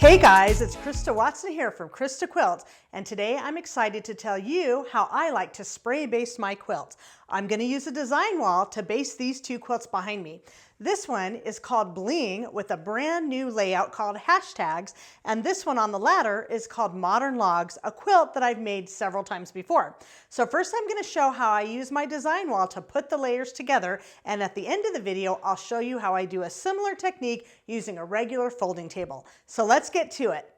Hey guys, it's Christa Watson here from Christa Quilts, and today I'm excited to tell you how I like to spray baste my quilt. I'm going to use a design wall to baste these two quilts behind me. This one is called Bling with a brand new layout called Hashtags, and this one on the ladder is called Modern Logs, a quilt that I've made several times before. So first I'm going to show how I use my design wall to put the layers together, and at the end of the video I'll show you how I do a similar technique using a regular folding table. So let's get to it.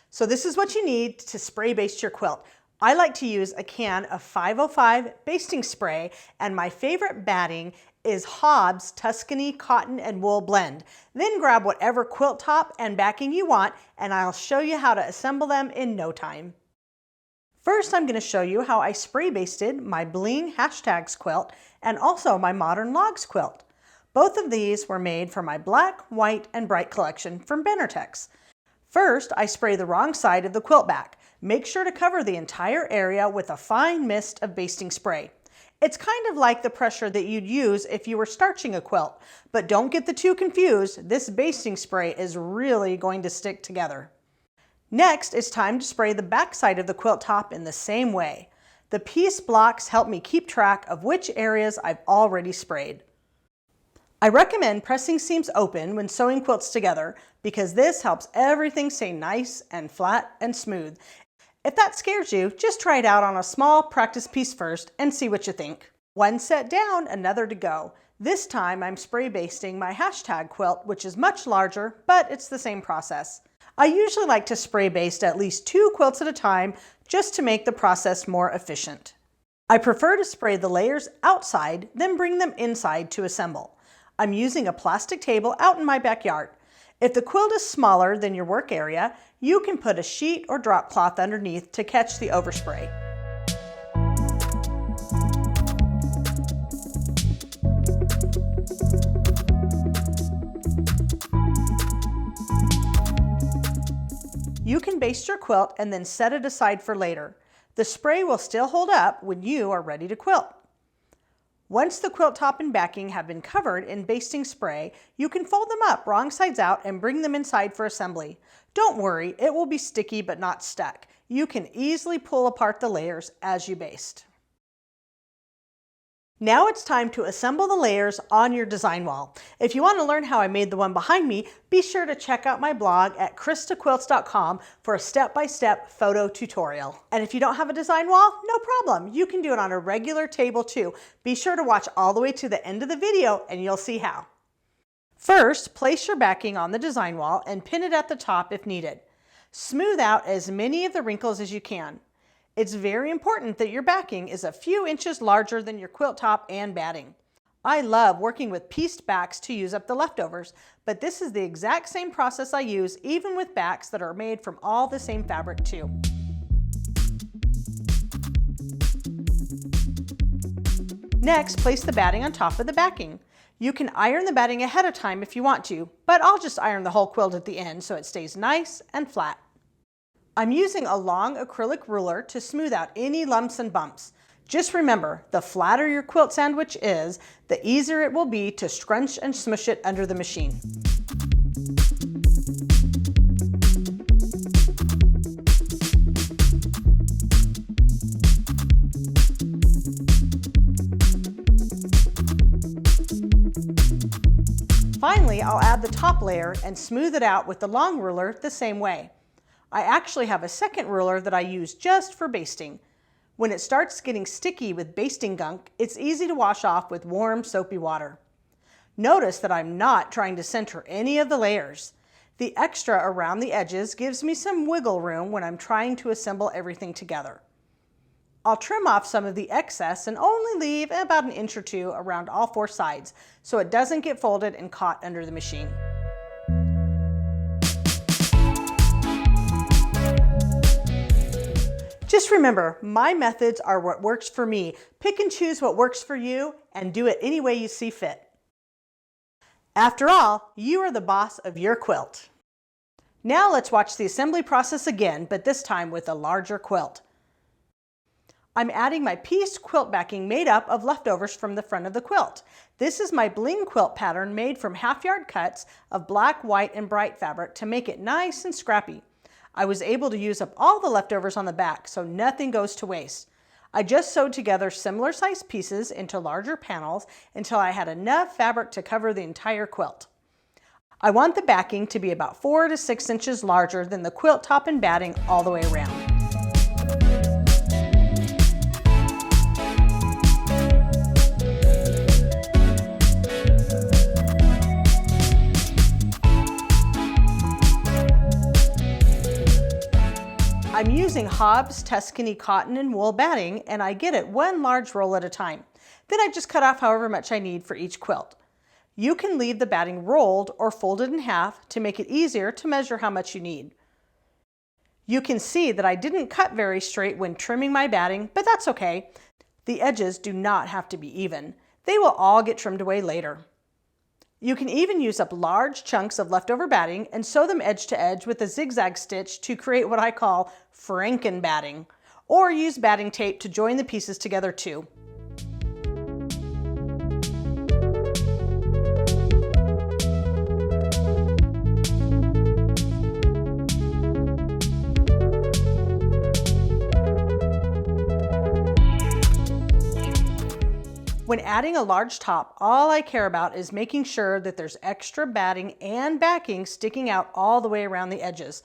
So this is what you need to spray baste your quilt. I like to use a can of 505 basting spray, and my favorite batting is Hobbs Tuscany Cotton and Wool Blend. Then grab whatever quilt top and backing you want, and I'll show you how to assemble them in no time. First, I'm going to show you how I spray basted my Bling Hashtags quilt and also my Modern Logs quilt. Both of these were made for my black, white, and bright collection from Benartex. First, I spray the wrong side of the quilt back. Make sure to cover the entire area with a fine mist of basting spray. It's kind of like the pressure that you'd use if you were starching a quilt, but don't get the two confused. This basting spray is really going to stick together. Next, it's time to spray the back side of the quilt top in the same way. The piece blocks help me keep track of which areas I've already sprayed. I recommend pressing seams open when sewing quilts together because this helps everything stay nice and flat and smooth. If that scares you, just try it out on a small practice piece first and see what you think. One set down, another to go. This time I'm spray basting my hashtag quilt, which is much larger, but it's the same process. I usually like to spray baste at least 2 quilts at a time just to make the process more efficient. I prefer to spray the layers outside, then bring them inside to assemble. I'm using a plastic table out in my backyard. If the quilt is smaller than your work area, you can put a sheet or drop cloth underneath to catch the overspray. You can baste your quilt and then set it aside for later. The spray will still hold up when you are ready to quilt. Once the quilt top and backing have been covered in basting spray, you can fold them up wrong sides out and bring them inside for assembly. Don't worry, it will be sticky but not stuck. You can easily pull apart the layers as you baste. Now it's time to assemble the layers on your design wall. If you want to learn how I made the one behind me, be sure to check out my blog at christaquilts.com for a step-by-step photo tutorial. And if you don't have a design wall, no problem. You can do it on a regular table too. Be sure to watch all the way to the end of the video and you'll see how. First, place your backing on the design wall and pin it at the top if needed. Smooth out as many of the wrinkles as you can. It's very important that your backing is a few inches larger than your quilt top and batting. I love working with pieced backs to use up the leftovers, but this is the exact same process I use even with backs that are made from all the same fabric too. Next, place the batting on top of the backing. You can iron the batting ahead of time if you want to, but I'll just iron the whole quilt at the end so it stays nice and flat. I'm using a long acrylic ruler to smooth out any lumps and bumps. Just remember, the flatter your quilt sandwich is, the easier it will be to scrunch and smush it under the machine. Finally, I'll add the top layer and smooth it out with the long ruler the same way. I actually have a second ruler that I use just for basting. When it starts getting sticky with basting gunk, it's easy to wash off with warm, soapy water. Notice that I'm not trying to center any of the layers. The extra around the edges gives me some wiggle room when I'm trying to assemble everything together. I'll trim off some of the excess and only leave about 1 inch or 2 around all 4 sides so it doesn't get folded and caught under the machine. Just remember, my methods are what works for me. Pick and choose what works for you and do it any way you see fit. After all, you are the boss of your quilt. Now let's watch the assembly process again, but this time with a larger quilt. I'm adding my pieced quilt backing made up of leftovers from the front of the quilt. This is my bling quilt pattern made from half-yard cuts of black, white, and bright fabric to make it nice and scrappy. I was able to use up all the leftovers on the back, so nothing goes to waste. I just sewed together similar sized pieces into larger panels until I had enough fabric to cover the entire quilt. I want the backing to be about 4 to 6 inches larger than the quilt top and batting all the way around. I'm using Hobbs Tuscany cotton and wool batting, and I get it one large roll at a time. Then I just cut off however much I need for each quilt. You can leave the batting rolled or folded in half to make it easier to measure how much you need. You can see that I didn't cut very straight when trimming my batting, but that's okay. The edges do not have to be even. They will all get trimmed away later. You can even use up large chunks of leftover batting and sew them edge to edge with a zigzag stitch to create what I call Franken batting, or use batting tape to join the pieces together too. When adding a large top, all I care about is making sure that there's extra batting and backing sticking out all the way around the edges.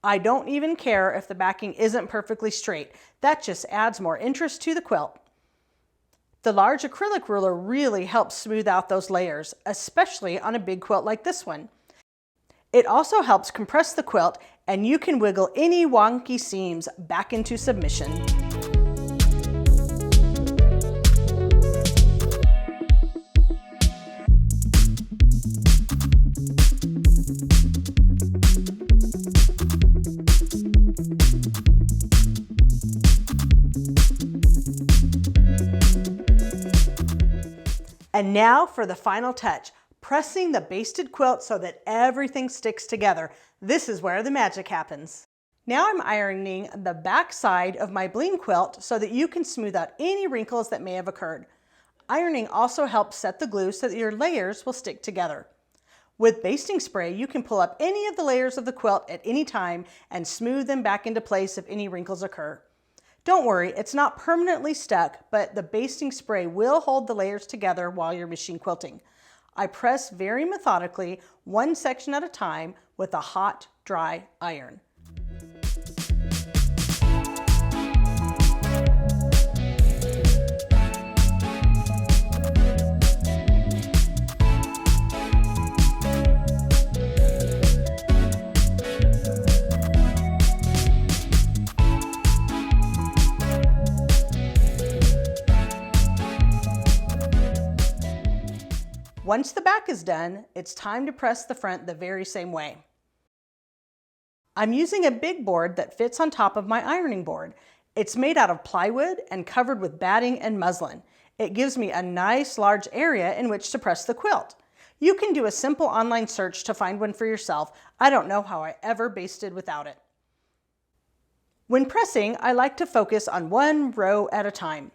I don't even care if the backing isn't perfectly straight. That just adds more interest to the quilt. The large acrylic ruler really helps smooth out those layers, especially on a big quilt like this one. It also helps compress the quilt, and you can wiggle any wonky seams back into submission. And now for the final touch, pressing the basted quilt so that everything sticks together. This is where the magic happens. Now I'm ironing the back side of my bling quilt so that you can smooth out any wrinkles that may have occurred. Ironing also helps set the glue so that your layers will stick together. With basting spray, you can pull up any of the layers of the quilt at any time and smooth them back into place if any wrinkles occur. Don't worry, it's not permanently stuck, but the basting spray will hold the layers together while you're machine quilting. I press very methodically, one section at a time with a hot, dry iron. Once the back is done, it's time to press the front the very same way. I'm using a big board that fits on top of my ironing board. It's made out of plywood and covered with batting and muslin. It gives me a nice large area in which to press the quilt. You can do a simple online search to find one for yourself. I don't know how I ever basted without it. When pressing, I like to focus on one row at a time.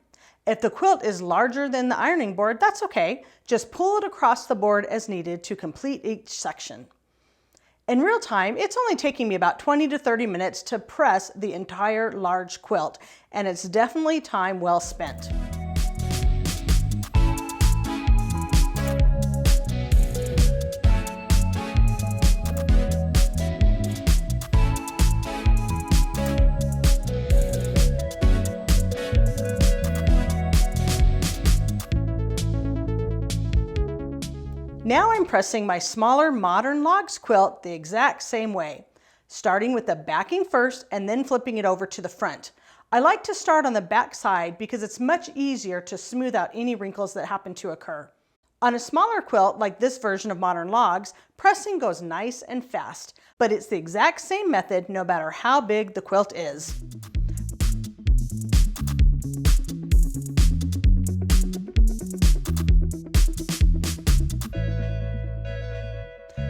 If the quilt is larger than the ironing board, that's okay. Just pull it across the board as needed to complete each section. In real time, it's only taking me about 20 to 30 minutes to press the entire large quilt, and it's definitely time well spent. Now I'm pressing my smaller modern logs quilt the exact same way, starting with the backing first and then flipping it over to the front. I like to start on the back side because it's much easier to smooth out any wrinkles that happen to occur. On a smaller quilt like this version of Modern Logs, pressing goes nice and fast, but it's the exact same method no matter how big the quilt is.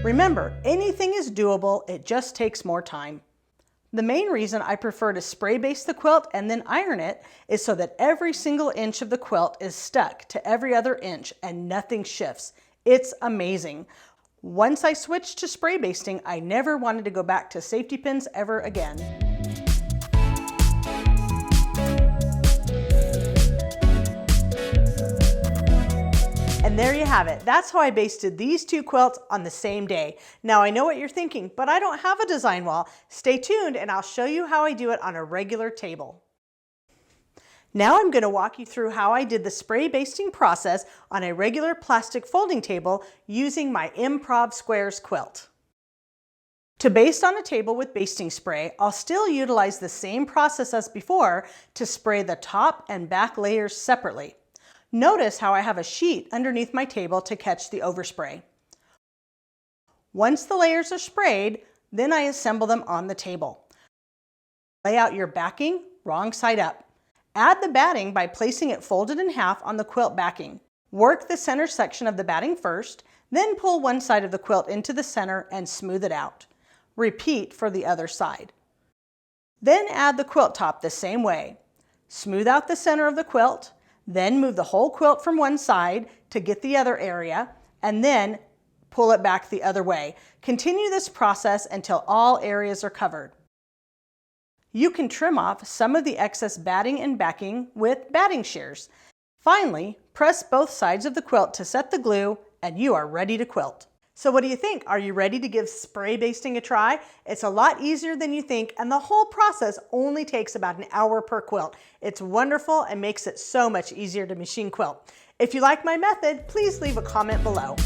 Remember, anything is doable, it just takes more time. The main reason I prefer to spray baste the quilt and then iron it is so that every single inch of the quilt is stuck to every other inch and nothing shifts. It's amazing. Once I switched to spray basting, I never wanted to go back to safety pins ever again. And there you have it. That's how I basted these two quilts on the same day. Now I know what you're thinking, but I don't have a design wall. Stay tuned and I'll show you how I do it on a regular table. Now I'm going to walk you through how I did the spray basting process on a regular plastic folding table using my Improv Squares quilt. To baste on a table with basting spray, I'll still utilize the same process as before to spray the top and back layers separately. Notice how I have a sheet underneath my table to catch the overspray. Once the layers are sprayed, then I assemble them on the table. Lay out your backing wrong side up. Add the batting by placing it folded in half on the quilt backing. Work the center section of the batting first, then pull one side of the quilt into the center and smooth it out. Repeat for the other side. Then add the quilt top the same way. Smooth out the center of the quilt, then move the whole quilt from one side to get the other area, and then pull it back the other way. Continue this process until all areas are covered. You can trim off some of the excess batting and backing with batting shears. Finally, press both sides of the quilt to set the glue, and you are ready to quilt. So what do you think? Are you ready to give spray basting a try? It's a lot easier than you think, and the whole process only takes about an hour per quilt. It's wonderful and makes it so much easier to machine quilt. If you like my method, please leave a comment below.